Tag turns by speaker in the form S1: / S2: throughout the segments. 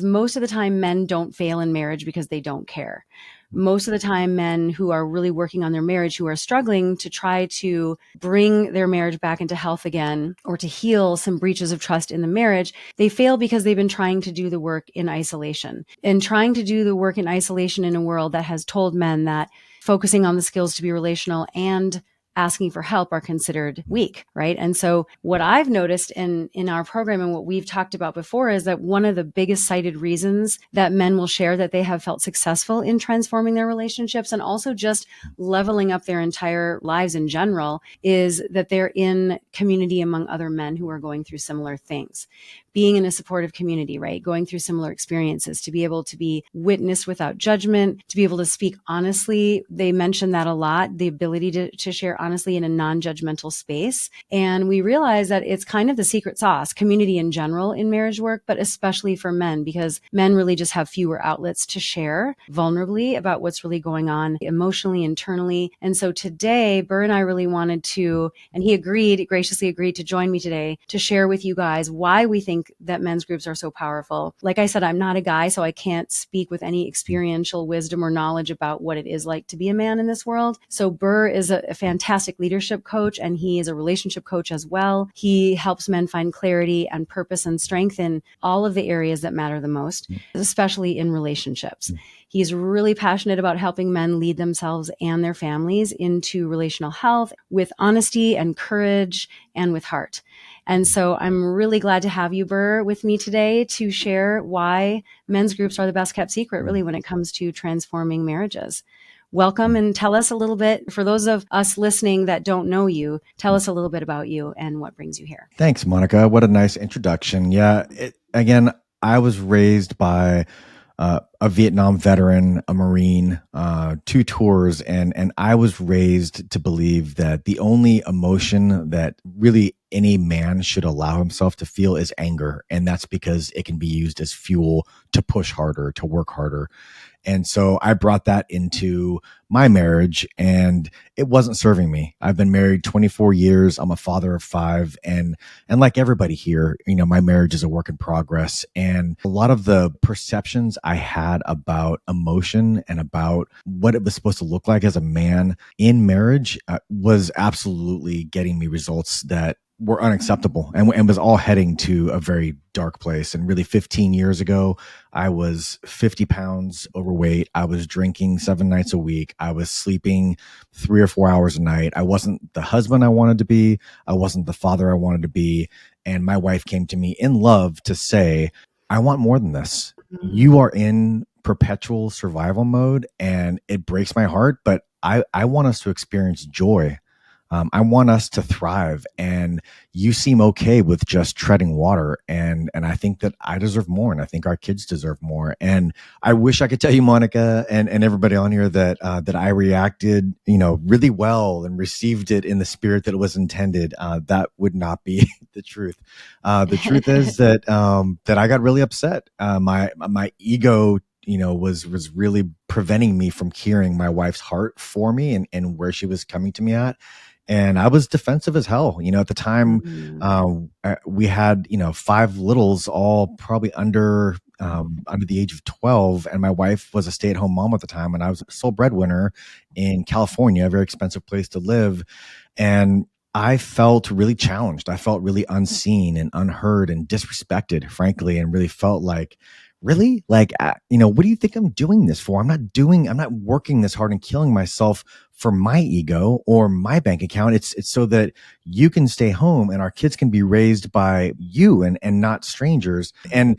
S1: Most of the time, men don't fail in marriage because they don't care. Most of the time, men who are really working on their marriage, who are struggling to try to bring their marriage back into health again or to heal some breaches of trust in the marriage, they fail because they've been trying to do the work in isolation. And trying to do the work in isolation in a world that has told men that focusing on the skills to be relational and asking for help are considered weak, right? And so what I've noticed in our program and what we've talked about before is that one of the biggest cited reasons that men will share that they have felt successful in transforming their relationships and also just leveling up their entire lives in general is that they're in community among other men who are going through similar things. Being in a supportive community, right? Going through similar experiences, to be able to be witnessed without judgment, to be able to speak honestly. They mention that a lot, the ability to share honestly in a non-judgmental space. And we realize that it's kind of the secret sauce, community in general in marriage work, but especially for men, because men really just have fewer outlets to share vulnerably about what's really going on emotionally, internally. And so today, Burr and I really wanted to, and he graciously agreed to join me today to share with you guys why we think that men's groups are so powerful. Like I said, I'm not a guy, so I can't speak with any experiential wisdom or knowledge about what it is like to be a man in this world. So Burr is a fantastic leadership coach, and he is a relationship coach as well. He helps men find clarity and purpose and strength in all of the areas that matter the most, especially in relationships. He's really passionate about helping men lead themselves and their families into relational health with honesty and courage and with heart. And so I'm really glad to have you, Burr, with me today to share why men's groups are the best kept secret, really, when it comes to transforming marriages. Welcome, and tell us a little bit, for those of us listening that don't know you, tell us a little bit about you and what brings you here.
S2: Thanks, Monika. What a nice introduction. Yeah, again, I was raised by a Vietnam veteran, a Marine, 2 tours, and I was raised to believe that the only emotion that really any man should allow himself to feel is anger, and that's because it can be used as fuel to push harder, to work harder. And so I brought that into my marriage, and it wasn't serving me. I've been married 24 years. I'm a father of 5. And like everybody here, my marriage is a work in progress. And a lot of the perceptions I had about emotion and about what it was supposed to look like as a man in marriage was absolutely getting me results that were unacceptable and was all heading to a very dark place. And really 15 years ago, I was 50 pounds overweight. I was drinking 7 nights a week. I was sleeping 3 or 4 hours a night. I wasn't the husband I wanted to be. I wasn't the father I wanted to be. And my wife came to me in love to say, I want more than this. You are in perpetual survival mode and it breaks my heart, but I want us to experience joy. I want us to thrive, and you seem okay with just treading water. And I think that I deserve more, and I think our kids deserve more. And I wish I could tell you, Monika, and everybody on here that I reacted, really well and received it in the spirit that it was intended. That would not be the truth. The truth is that I got really upset. My ego, was really preventing me from hearing my wife's heart for me and where she was coming to me at. And I was defensive as hell. At the time, we had, 5 littles, all probably under the age of 12. And my wife was a stay-at-home mom at the time. And I was a sole breadwinner in California, a very expensive place to live. And I felt really challenged. I felt really unseen and unheard and disrespected, frankly, and really felt like, really? Like, what do you think I'm doing this for? I'm not working this hard and killing myself for my ego or my bank account. It's so that you can stay home and our kids can be raised by you and not strangers. And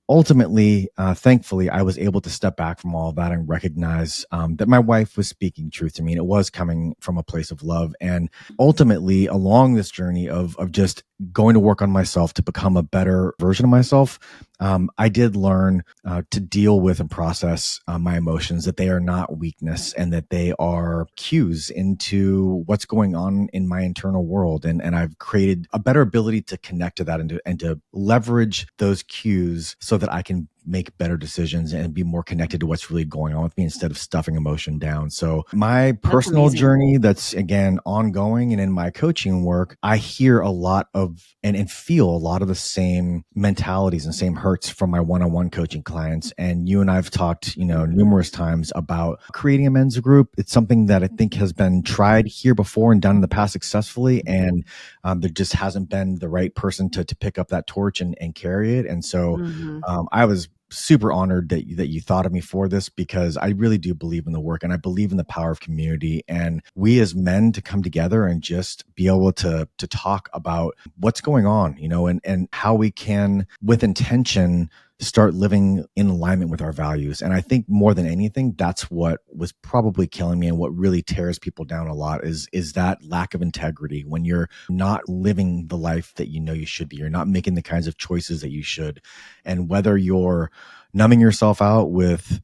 S2: ultimately, thankfully, I was able to step back from all of that and recognize that my wife was speaking truth to me, and it was coming from a place of love. And ultimately, along this journey of just going to work on myself to become a better version of myself, I did learn to deal with and process my emotions, that they are not weakness and that they are cues into what's going on in my internal world. And I've created a better ability to connect to that and to leverage those cues so that I can make better decisions and be more connected to what's really going on with me instead of stuffing emotion down. So my
S1: That's
S2: personal
S1: amazing.
S2: journey that's again ongoing, and in my coaching work, I hear a lot of and feel a lot of the same mentalities and same hurts from my one-on-one coaching clients. And you and I've talked, numerous times about creating a men's group. It's something that I think has been tried here before and done in the past successfully. And there just hasn't been the right person to pick up that torch and carry it. And so
S1: Mm-hmm.
S2: I was super honored that you thought of me for this, because I really do believe in the work and I believe in the power of community, and we as men to come together and just be able to talk about what's going on, and how we can, with intention, start living in alignment with our values. And I think more than anything, that's what was probably killing me, and what really tears people down a lot is that lack of integrity. When you're not living the life that you should be, you're not making the kinds of choices that you should. And whether you're numbing yourself out with,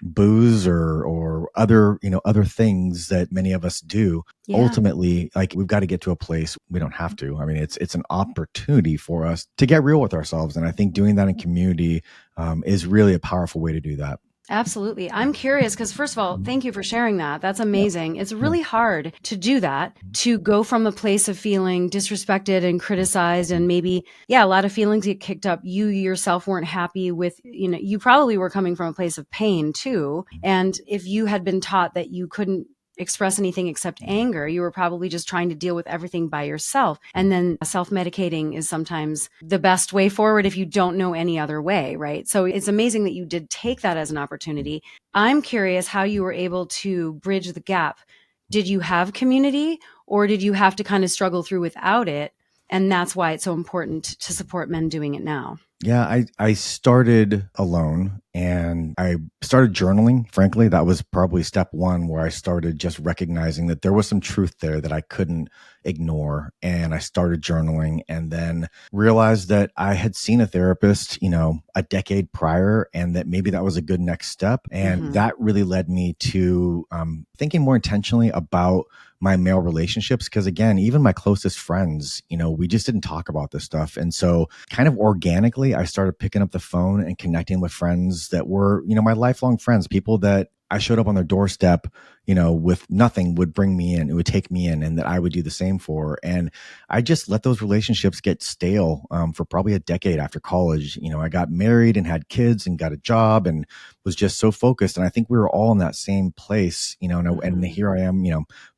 S2: booze or other things that many of us do,
S1: Yeah.
S2: ultimately, like, we've got to get to a place. We don't have to. I mean, it's an opportunity for us to get real with ourselves. And I think doing that in community is really a powerful way to do that.
S1: Absolutely. I'm curious because, first of all, thank you for sharing that. That's
S2: Yeah.
S1: amazing. It's
S2: Yeah.
S1: really hard to do that, to go from a place of feeling disrespected and criticized, and maybe, a lot of feelings get kicked up. You yourself weren't happy with, you probably were coming from a place of pain too. And if you had been taught that you couldn't express anything except anger, you were probably just trying to deal with everything by yourself. And then self-medicating is sometimes the best way forward if you don't know any other way, right? So it's amazing that you did take that as an opportunity. I'm curious how you were able to bridge the gap. Did you have community, or did you have to kind of struggle through without it? And that's why it's so important to support men doing it now.
S2: Yeah, I started alone, and I started journaling. Frankly, that was probably step one, where I started just recognizing that there was some truth there that I couldn't ignore. And I started journaling, and then realized that I had seen a therapist, a decade prior, and that maybe that was a good next step. And that really led me to thinking more intentionally about my male relationships. Because again, even my closest friends, we just didn't talk about this stuff. And so kind of organically, I started picking up the phone and connecting with friends that were, my lifelong friends, people that I showed up on their doorstep, with nothing, would bring me in, it would take me in, and that I would do the same for. And I just let those relationships get stale for probably a decade after college. I got married and had kids and got a job and was just so focused. And I think we were all in that same place, and here I am,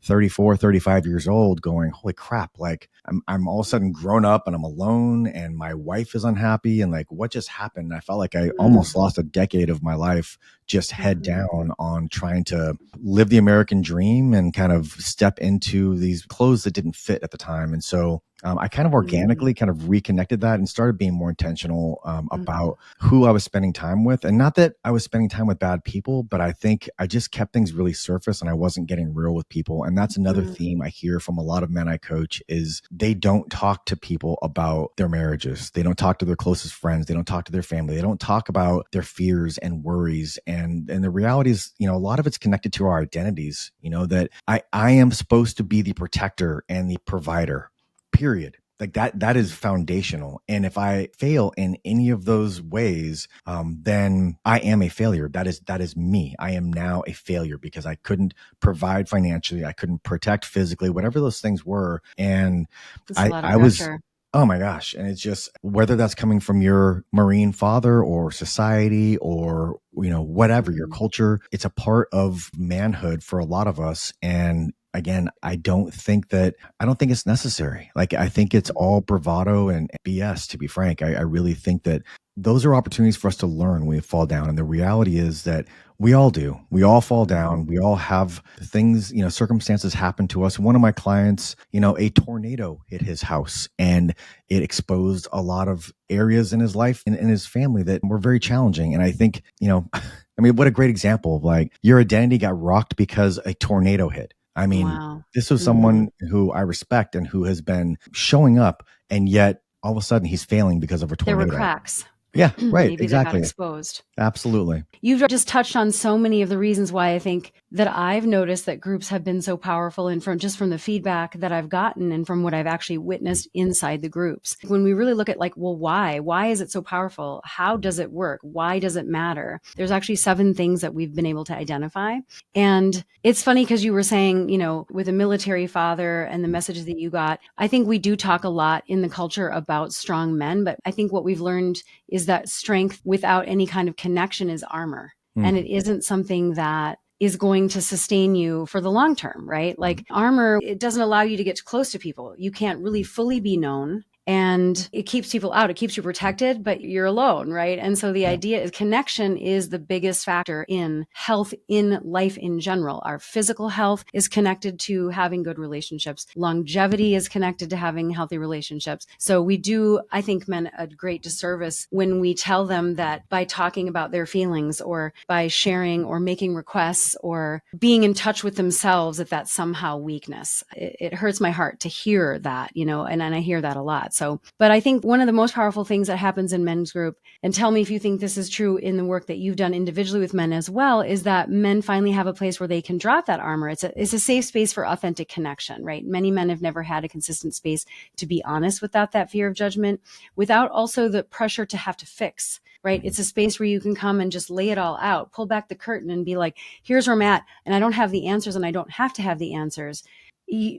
S2: 34, 35 years old, going, holy crap, like I'm all of a sudden grown up and I'm alone and my wife is unhappy. And like, what just happened? I felt like I almost lost a decade of my life just head down on trying to live the American dream and kind of step into these clothes that didn't fit at the time. And so I kind of organically kind of reconnected that and started being more intentional about who I was spending time with. And not that I was spending time with bad people, but I think I just kept things really surface and I wasn't getting real with people. And that's another theme I hear from a lot of men I coach, is they don't talk to people about their marriages. They don't talk to their closest friends. They don't talk to their family. They don't talk about their fears and worries. And the reality is, a lot of it's connected to our identities, that I am supposed to be the protector and the provider, period. Like that is foundational. And if I fail in any of those ways, then I am a failure. That is me. I am now a failure because I couldn't provide financially. I couldn't protect physically, whatever those things were. And
S1: That's a lot of
S2: I was,
S1: pressure.
S2: oh my gosh. And it's just, whether that's coming from your Marine father or society or, whatever your culture, it's a part of manhood for a lot of us. And again, I don't think it's necessary. Like, I think it's all bravado and BS, to be frank. I really think that those are opportunities for us to learn when we fall down. And the reality is that we all do. We all fall down. We all have things, circumstances happen to us. One of my clients, a tornado hit his house and it exposed a lot of areas in his life and in his family that were very challenging. And I think, I mean, what a great example of, like, your identity got rocked because a tornado hit. I mean,
S1: Wow.
S2: this was someone who I respect and who has been showing up, and yet all of a sudden he's failing because of a
S1: There
S2: tornado.
S1: were cracks.
S2: Yeah, right.
S1: Maybe that got
S2: Exactly.
S1: exposed.
S2: Absolutely.
S1: You've just touched on so many of the reasons why I think that I've noticed that groups have been so powerful, and from the feedback that I've gotten and from what I've actually witnessed inside the groups. When we really look at like, well, why is it so powerful? How does it work? Why does it matter? There's actually 7 things that we've been able to identify. And it's funny because you were saying, with a military father and the messages that you got, I think we do talk a lot in the culture about strong men, but I think what we've learned is that strength without any kind of connection is armor. And it isn't something that is going to sustain you for the long term, right? Like armor, it doesn't allow you to get close to people. You can't really fully be known. And it keeps people out. It keeps you protected, but you're alone, right? And so the idea is connection is the biggest factor in health, in life in general. Our physical health is connected to having good relationships. Longevity is connected to having healthy relationships. So we do, I think, men a great disservice when we tell them that by talking about their feelings or by sharing or making requests or being in touch with themselves, that that's somehow weakness. It hurts my heart to hear that, and I hear that a lot. So, but I think one of the most powerful things that happens in men's group, and tell me if you think this is true in the work that you've done individually with men as well, is that men finally have a place where they can drop that armor. It's a safe space for authentic connection, right? Many men have never had a consistent space to be honest without that fear of judgment, without also the pressure to have to fix, right? It's a space where you can come and just lay it all out, pull back the curtain and be like, here's where I'm at, and I don't have the answers and I don't have to have the answers.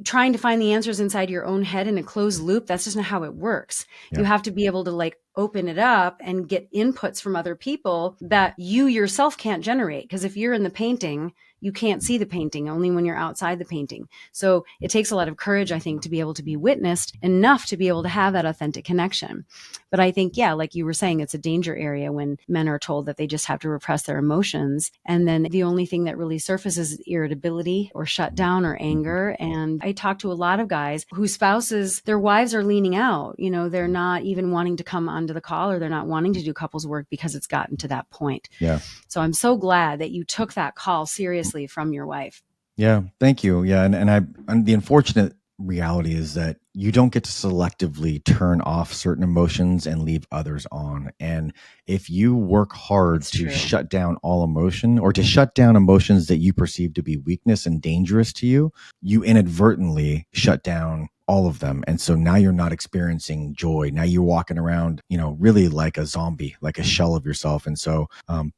S1: Trying to find the answers inside your own head in a closed loop, that's just not how it works. Yeah. You have to be able to like open it up and get inputs from other people that you yourself can't generate. Because if you're in the painting, you can't see the painting only when you're outside the painting. So it takes a lot of courage, I think, to be able to be witnessed enough to be able to have that authentic connection. But I think, yeah, like you were saying, it's a danger area when men are told that they just have to repress their emotions. And then the only thing that really surfaces is irritability or shutdown or anger. And I talk to a lot of guys whose spouses, their wives are leaning out. They're not even wanting to come onto the call, or they're not wanting to do couples work because it's gotten to that point.
S2: Yeah.
S1: So I'm so glad that you took that call seriously from your wife.
S2: Yeah. Thank you. Yeah. And the unfortunate reality is that you don't get to selectively turn off certain emotions and leave others on. And if you work hard to shut down all emotion, or to shut down emotions that you perceive to be weakness and dangerous to you, you inadvertently shut down all of them. And so now you're not experiencing joy. Now you're walking around, really like a zombie, like a shell of yourself. And so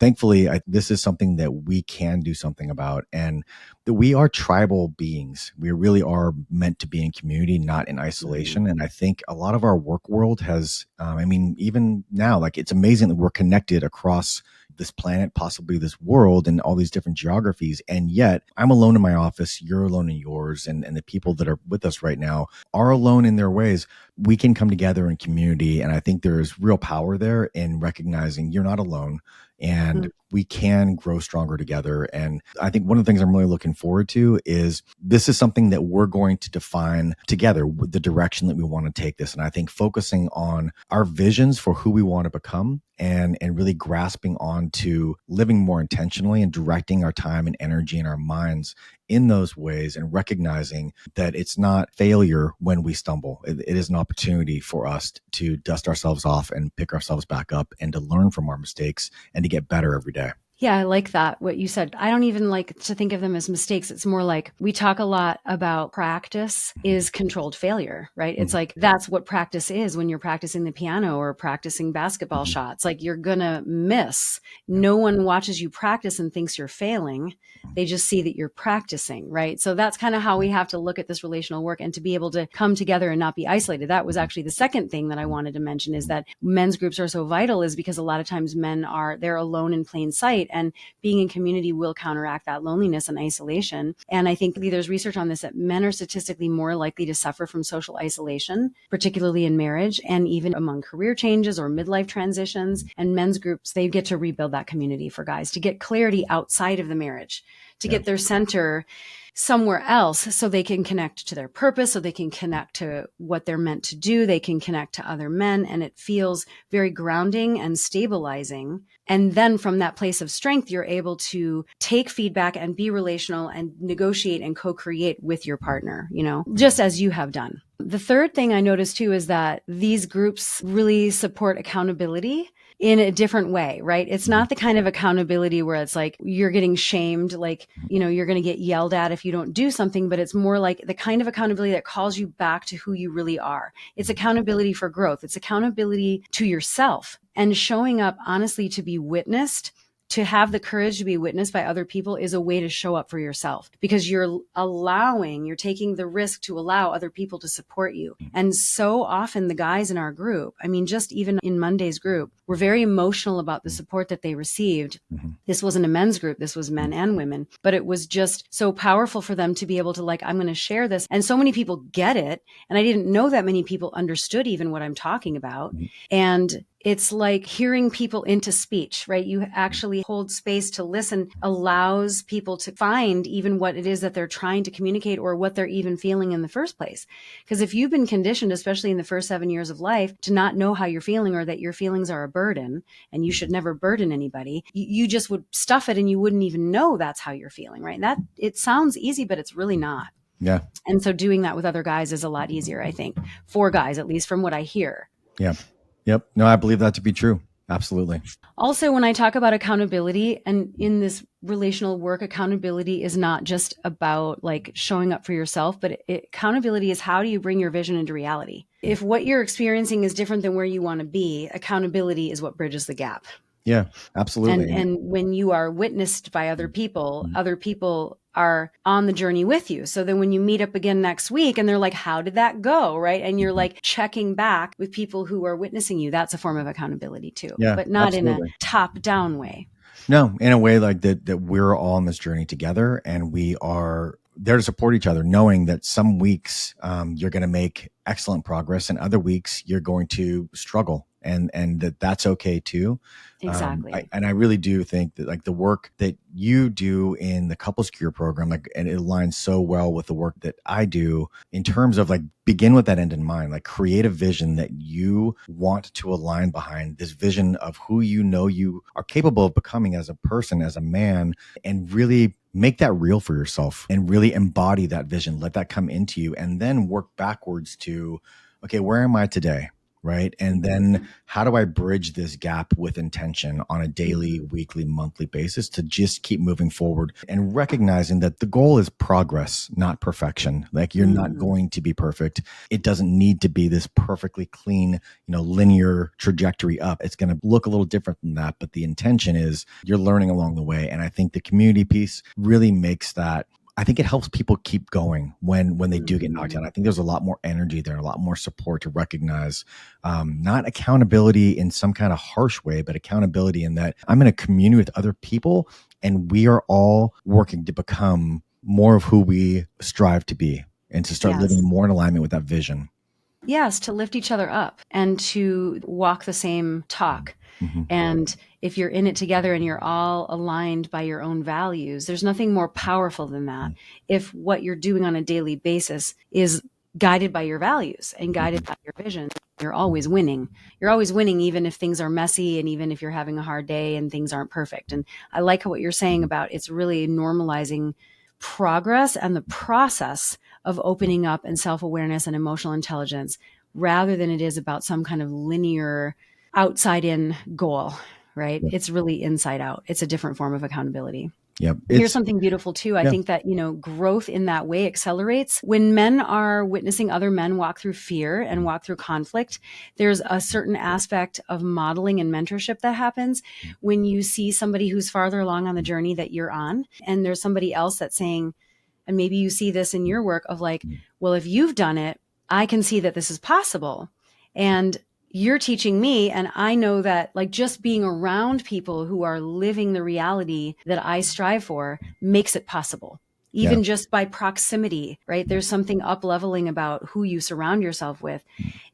S2: thankfully, this is something that we can do something about. And that we are tribal beings. We really are meant to be in community, not in isolation. And I think a lot of our work world has, even now, like it's amazing that we're connected across this planet, possibly this world, and all these different geographies. And yet I'm alone in my office, you're alone in yours, and the people that are with us right now are alone in their ways. We can come together in community. And I think there's real power there in recognizing you're not alone, and we can grow stronger together. And I think one of the things I'm really looking forward to is this is something that we're going to define together, with the direction that we want to take this. And I think focusing on our visions for who we want to become, and really grasping on to living more intentionally and directing our time and energy and our minds in those ways, and recognizing that it's not failure when we stumble. It is an opportunity for us to dust ourselves off and pick ourselves back up, and to learn from our mistakes and to get better every day.
S1: Yeah, I like that, what you said. I don't even like to think of them as mistakes. It's more like we talk a lot about practice is controlled failure, right? It's like that's what practice is when you're practicing the piano or practicing basketball shots. Like you're going to miss. No one watches you practice and thinks you're failing. They just see that you're practicing, right? So that's kind of how we have to look at this relational work, and to be able to come together and not be isolated. That was actually the second thing that I wanted to mention, is that men's groups are so vital, is because a lot of times they're alone in plain sight. And being in community will counteract that loneliness and isolation. And I think there's research on this, that men are statistically more likely to suffer from social isolation, particularly in marriage, and even among career changes or midlife transitions. And men's groups, they get to rebuild that community for guys, to get clarity outside of the marriage, to get their center somewhere else, so they can connect to their purpose, so they can connect to what they're meant to do. They can connect to other men, and it feels very grounding and stabilizing. And then from that place of strength, you're able to take feedback and be relational and negotiate and co-create with your partner, just as you have done. The third thing I noticed too is that these groups really support accountability in a different way, right? It's not the kind of accountability where it's like you're getting shamed, like, you're going to get yelled at if you don't do something, but it's more like the kind of accountability that calls you back to who you really are. It's accountability for growth. It's accountability to yourself and showing up honestly to be witnessed. To have the courage to be witnessed by other people is a way to show up for yourself because you're taking the risk to allow other people to support you. And so often the guys in our group, I mean, just even in Monday's group, were very emotional about the support that they received. This wasn't a men's group. This was men and women, but it was just so powerful for them to be able to like, I'm going to share this. And so many people get it. And I didn't know that many people understood even what I'm talking about. And it's like hearing people into speech, right? You actually hold space to listen, allows people to find even what it is that they're trying to communicate or what they're even feeling in the first place. Because if you've been conditioned, especially in the first 7 years of life, to not know how you're feeling or that your feelings are a burden and you should never burden anybody, you just would stuff it and you wouldn't even know that's how you're feeling, right? And that it sounds easy, but it's really not.
S2: Yeah.
S1: And so doing that with other guys is a lot easier, I think, for guys, at least from what I hear.
S2: Yeah. Yep. No, I believe that to be true. Absolutely.
S1: Also, when I talk about accountability and in this relational work, accountability is not just about like showing up for yourself, but accountability is how do you bring your vision into reality? If what you're experiencing is different than where you want to be, accountability is what bridges the gap.
S2: Yeah, absolutely.
S1: And when you are witnessed by other people are on the journey with you. So then when you meet up again next week and they're like, how did that go? Right. And you're like checking back with people who are witnessing you. That's a form of accountability too, but not in a top down way.
S2: No, in a way like that we're all on this journey together and we are there to support each other, knowing that some weeks you're going to make excellent progress and other weeks you're going to struggle. And that's okay too.
S1: Exactly.
S2: And I really do think that like the work that you do in the couples cure program, like, and it aligns so well with the work that I do in terms of like begin with that end in mind, like create a vision that you want to align behind, this vision of who you know you are capable of becoming as a person, as a man, and really make that real for yourself and really embody that vision. Let that come into you and then work backwards to, okay, where am I today? Right. And then how do I bridge this gap with intention on a daily, weekly, monthly basis to just keep moving forward and recognizing that the goal is progress, not perfection. Like you're not going to be perfect. It doesn't need to be this perfectly clean, linear trajectory up. It's going to look a little different than that. But the intention is you're learning along the way. And I think the community piece really makes that. I think it helps people keep going when they do get knocked down. I think there's a lot more energy there, a lot more support to recognize not accountability in some kind of harsh way, but accountability in that I'm in a community with other people and we are all working to become more of who we strive to be and to start living more in alignment with that vision.
S1: Yes, to lift each other up and to walk the same talk. And if you're in it together and you're all aligned by your own values, there's nothing more powerful than that. If what you're doing on a daily basis is guided by your values and guided by your vision, you're always winning. You're always winning, even if things are messy and even if you're having a hard day and things aren't perfect. And I like what you're saying about it's really normalizing progress and the process of opening up and self-awareness and emotional intelligence rather than it is about some kind of linear outside in goal, right? It's really inside out. It's a different form of accountability.
S2: Yep.
S1: Here's something beautiful too. I think that, growth in that way accelerates when men are witnessing other men walk through fear and walk through conflict. There's a certain aspect of modeling and mentorship that happens when you see somebody who's farther along on the journey that you're on. And there's somebody else that's saying, and maybe you see this in your work of like, well, if you've done it, I can see that this is possible. And you're teaching me. And I know that like just being around people who are living the reality that I strive for makes it possible. Even just by proximity, right? There's something up-leveling about who you surround yourself with.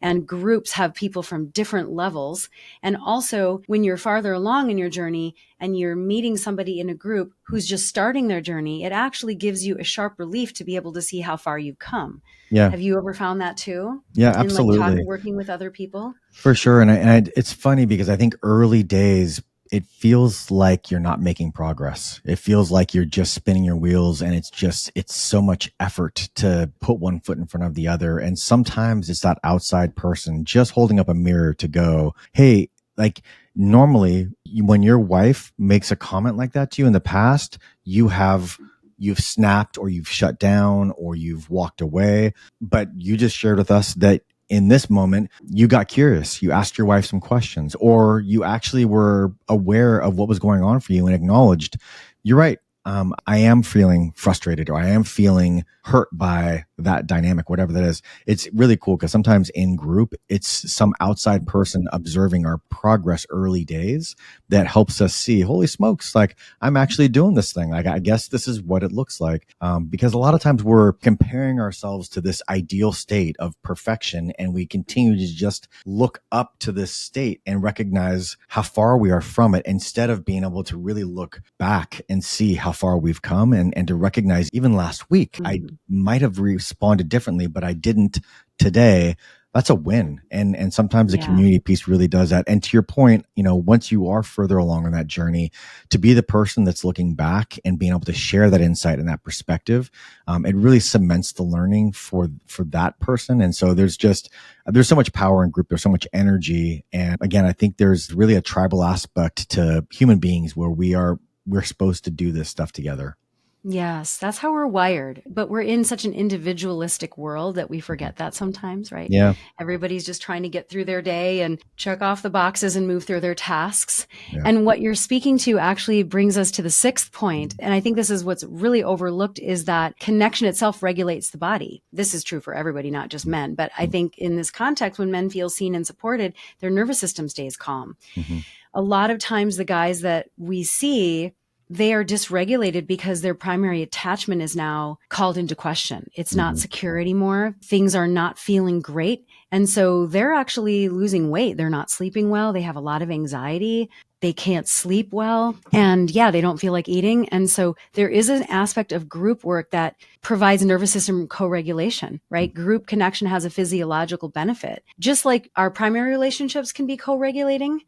S1: And groups have people from different levels. And also when you're farther along in your journey and you're meeting somebody in a group who's just starting their journey, it actually gives you a sharp relief to be able to see how far you've come.
S2: Yeah.
S1: Have you ever found that too?
S2: Yeah, absolutely.
S1: In like working with other people?
S2: For sure. And it's funny because I think early days, it feels like you're not making progress. It feels like you're just spinning your wheels and it's so much effort to put one foot in front of the other. And sometimes it's that outside person just holding up a mirror to go, hey, like normally when your wife makes a comment like that to you in the past, you've snapped or you've shut down or you've walked away. But you just shared with us that in this moment, you got curious. You asked your wife some questions, or you actually were aware of what was going on for you and acknowledged, you're right. I am feeling frustrated, or I am feeling hurt by that dynamic, whatever that is. It's really cool because sometimes in group, it's some outside person observing our progress early days that helps us see, holy smokes, like I'm actually doing this thing. Like, I guess this is what it looks like. Because a lot of times we're comparing ourselves to this ideal state of perfection, and we continue to just look up to this state and recognize how far we are from it, instead of being able to really look back and see how far we've come, and to recognize even last week, I might have responded differently, but I didn't today. That's a win. And sometimes the community piece really does that. And to your point, once you are further along on that journey, to be the person that's looking back and being able to share that insight and that perspective, it really cements the learning for that person. And so there's so much power in group. There's so much energy. And again, I think there's really a tribal aspect to human beings where we're supposed to do this stuff together.
S1: Yes, that's how we're wired. But we're in such an individualistic world that we forget that sometimes, right?
S2: Yeah.
S1: Everybody's just trying to get through their day and check off the boxes and move through their tasks.
S2: Yeah.
S1: And what you're speaking to actually brings us to the sixth point. And I think this is what's really overlooked, is that connection itself regulates the body. This is true for everybody, not just men. But I think in this context, when men feel seen and supported, their nervous system stays calm.
S2: Mm-hmm.
S1: A lot of times the guys that we see, they are dysregulated because their primary attachment is now called into question. It's not secure anymore. Things are not feeling great. And so they're actually losing weight. They're not sleeping well. They have a lot of anxiety. They can't sleep well. And they don't feel like eating. And so there is an aspect of group work that provides nervous system co-regulation, right? Group connection has a physiological benefit. Just like our primary relationships can be co-regulating,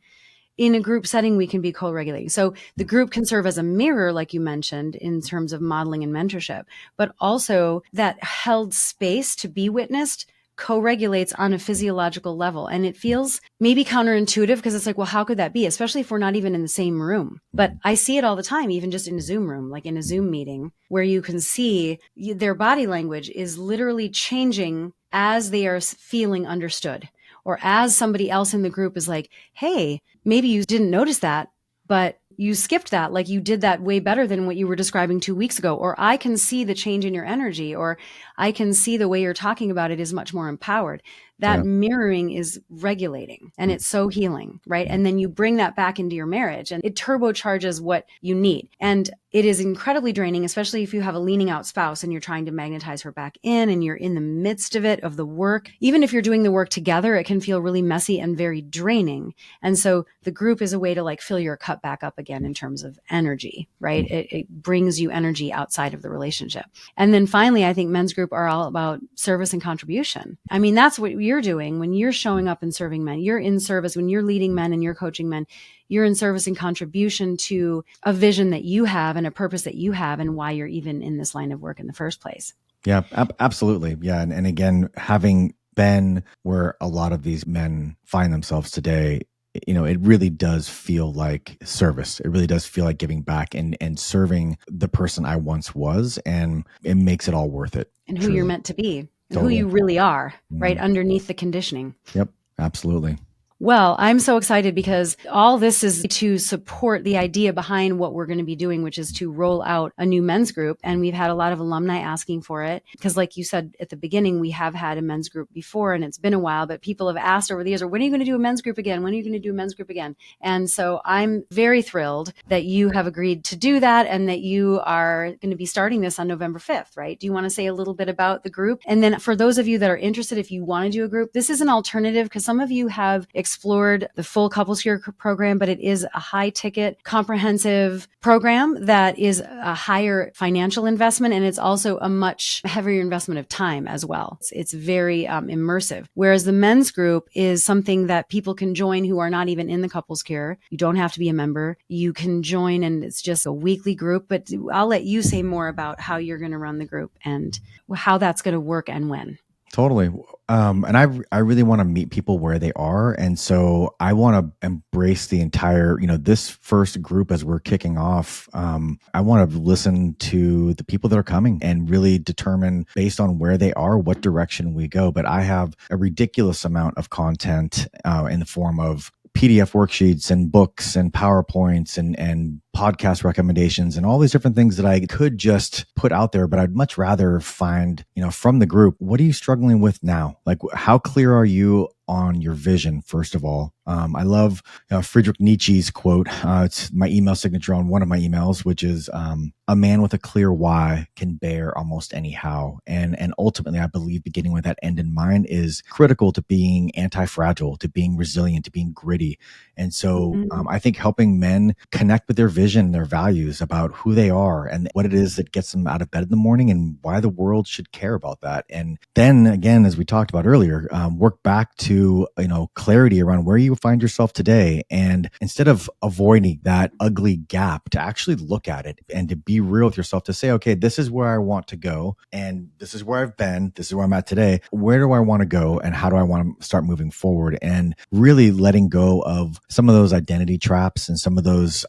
S1: in a group setting, we can be co-regulating. So the group can serve as a mirror, like you mentioned, in terms of modeling and mentorship, but also that held space to be witnessed co-regulates on a physiological level. And it feels maybe counterintuitive because it's like, well, how could that be? Especially if we're not even in the same room. But I see it all the time, even just in a Zoom room, like in a Zoom meeting, where you can see their body language is literally changing as they are feeling understood. Or as somebody else in the group is like, hey, maybe you didn't notice that, but you skipped that. Like, you did that way better than what you were describing 2 weeks ago. Or I can see the change in your energy, or I can see the way you're talking about it is much more empowered. That mirroring is regulating, and it's so healing, right? And then you bring that back into your marriage, and it turbocharges what you need. And it is incredibly draining, especially if you have a leaning out spouse and you're trying to magnetize her back in and you're in the midst of it, of the work. Even if you're doing the work together, it can feel really messy and very draining. And so the group is a way to like fill your cup back up again in terms of energy, right? It brings you energy outside of the relationship. And then finally, I think men's group are all about service and contribution. I mean, that's what you're doing when you're showing up and serving men. You're in service when you're leading men and you're coaching men. You're in service and contribution to a vision that you have and a purpose that you have, and why you're even in this line of work in the first place.
S2: Yeah, absolutely. Yeah. And again, having been where a lot of these men find themselves today, it really does feel like service. It really does feel like giving back and serving the person I once was. And it makes it all worth it.
S1: And who you're meant to be, and
S2: Totally.
S1: who you really are, right? Underneath the conditioning.
S2: Yep, absolutely.
S1: Well, I'm so excited because all this is to support the idea behind what we're going to be doing, which is to roll out a new men's group. And we've had a lot of alumni asking for it because, like you said at the beginning, we have had a men's group before and it's been a while, but people have asked over the years, when are you going to do a men's group again? When are you going to do a men's group again? And so I'm very thrilled that you have agreed to do that and that you are going to be starting this on November 5th, right? Do you want to say a little bit about the group? And then for those of you that are interested, if you want to do a group, this is an alternative because some of you have explored the full couples cure program, but it is a high ticket, comprehensive program that is a higher financial investment. And it's also a much heavier investment of time as well. It's very immersive. Whereas the men's group is something that people can join who are not even in the couples cure. You don't have to be a member. You can join and it's just a weekly group, but I'll let you say more about how you're going to run the group and how that's going to work and when.
S2: Totally. And I really want to meet people where they are. And so I want to embrace the entire, this first group as we're kicking off. I want to listen to the people that are coming and really determine based on where they are, what direction we go. But I have a ridiculous amount of content in the form of PDF worksheets and books and PowerPoints and podcast recommendations and all these different things that I could just put out there, but I'd much rather find, from the group, what are you struggling with now? Like, how clear are you on your vision, first of all? I love Friedrich Nietzsche's quote. It's my email signature on one of my emails, which is, a man with a clear why can bear almost any how. And ultimately, I believe beginning with that end in mind is critical to being anti-fragile, to being resilient, to being gritty. And so I think helping men connect with their vision, their values about who they are and what it is that gets them out of bed in the morning and why the world should care about that. And then again, as we talked about earlier, work back to, clarity around where you find yourself today. And instead of avoiding that ugly gap, to actually look at it and to be real with yourself, to say, okay, this is where I want to go. And this is where I've been. This is where I'm at today. Where do I want to go? And how do I want to start moving forward? And really letting go of some of those identity traps and some of those,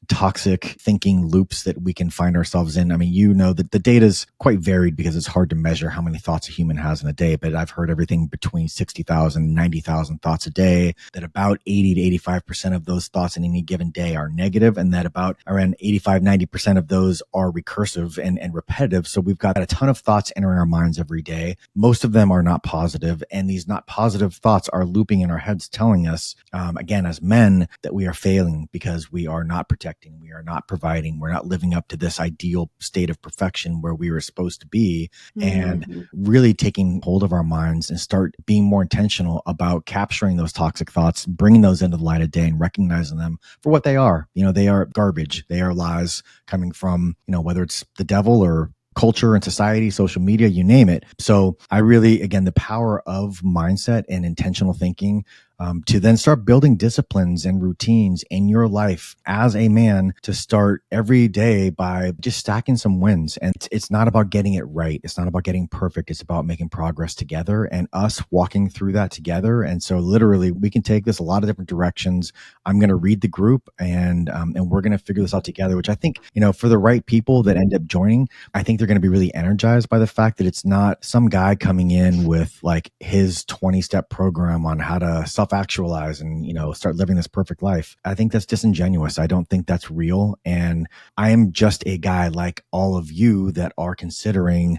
S2: toxic thinking loops that we can find ourselves in. I mean, that the data is quite varied because it's hard to measure how many thoughts a human has in a day, but I've heard everything between 60,000 and 90,000 thoughts a day, that about 80 to 85% of those thoughts in any given day are negative, and that about around 85, 90% of those are recursive and repetitive. So we've got a ton of thoughts entering our minds every day. Most of them are not positive, and these not positive thoughts are looping in our heads telling us, again, as men, that we are failing because we are not protecting, we are not providing, we're not living up to this ideal state of perfection where we were supposed to be. And really taking hold of our minds and start being more intentional about capturing those toxic thoughts, bringing those into the light of day and recognizing them for what they are. They are garbage. They are lies coming from, whether it's the devil or culture and society, social media, you name it. So I really, again, the power of mindset and intentional thinking, to then start building disciplines and routines in your life as a man, to start every day by just stacking some wins. And it's not about getting it right. It's not about getting perfect. It's about making progress together and us walking through that together. And so literally we can take this a lot of different directions. I'm going to read the group and we're going to figure this out together, which I think, for the right people that end up joining, I think they're going to be really energized by the fact that it's not some guy coming in with like his 20-step program on how to self-actualize and, start living this perfect life. I think that's disingenuous. I don't think that's real. And I am just a guy like all of you that are considering,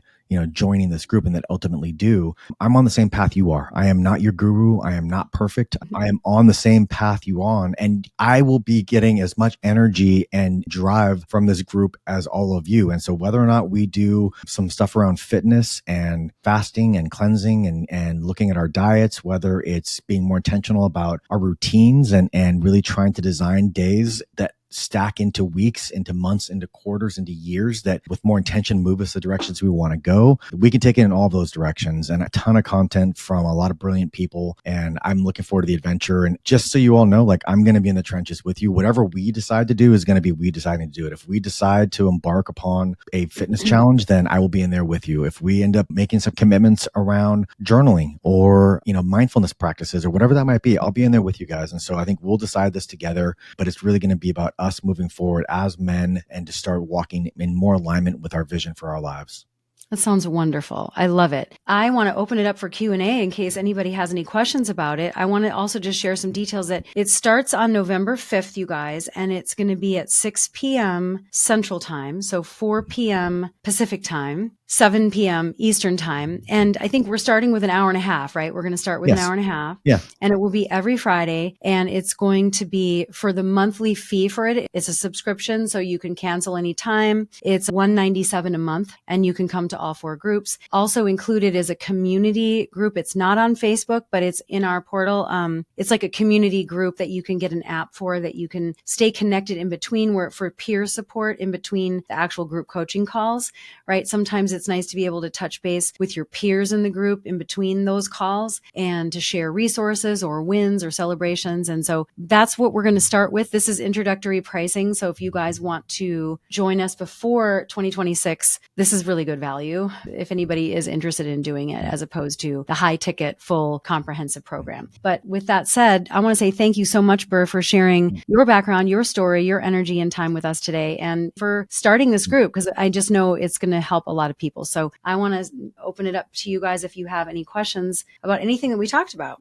S2: joining this group and that ultimately do. I'm on the same path you are. I am not your guru. I am not perfect. I am on the same path you on, and I will be getting as much energy and drive from this group as all of you. And so whether or not we do some stuff around fitness and fasting and cleansing and looking at our diets, whether it's being more intentional about our routines and really trying to design days that stack into weeks, into months, into quarters, into years, that with more intention move us the directions we want to go. We can take it in all those directions, and a ton of content from a lot of brilliant people. And I'm looking forward to the adventure. And just so you all know, like, I'm going to be in the trenches with you. Whatever we decide to do is going to be we deciding to do it. If we decide to embark upon a fitness challenge, then I will be in there with you. If we end up making some commitments around journaling or, mindfulness practices or whatever that might be, I'll be in there with you guys. And so I think we'll decide this together, but it's really going to be about us moving forward as men and to start walking in more alignment with our vision for our lives.
S1: That sounds wonderful. I love it. I want to open it up for Q&A in case anybody has any questions about it. I want to also just share some details that it starts on November 5th, you guys, and it's going to be at 6 p.m. Central Time, so 4 p.m. Pacific Time, 7 p.m. Eastern Time. And I think we're starting with an hour and a half, right? We're going to start with an hour and a half.
S2: Yeah.
S1: And it will be every Friday. And it's going to be for the monthly fee for it. It's a subscription, so you can cancel anytime. It's $197 a month, and you can come to all 4 groups. Also included is a community group. It's not on Facebook, but it's in our portal. It's like a community group that you can get an app for, that you can stay connected in between, where for peer support in between the actual group coaching calls, right? Sometimes it's It's nice to be able to touch base with your peers in the group in between those calls and to share resources or wins or celebrations. And so that's what we're going to start with. This is introductory pricing. So if you guys want to join us before 2026, this is really good value if anybody is interested in doing it, as opposed to the high ticket, full comprehensive program. But with that said, I want to say thank you so much, Burr, for sharing your background, your story, your energy and time with us today, and for starting this group, because I just know it's going to help a lot of people. So I want to open it up to you guys if you have any questions about anything that we talked about.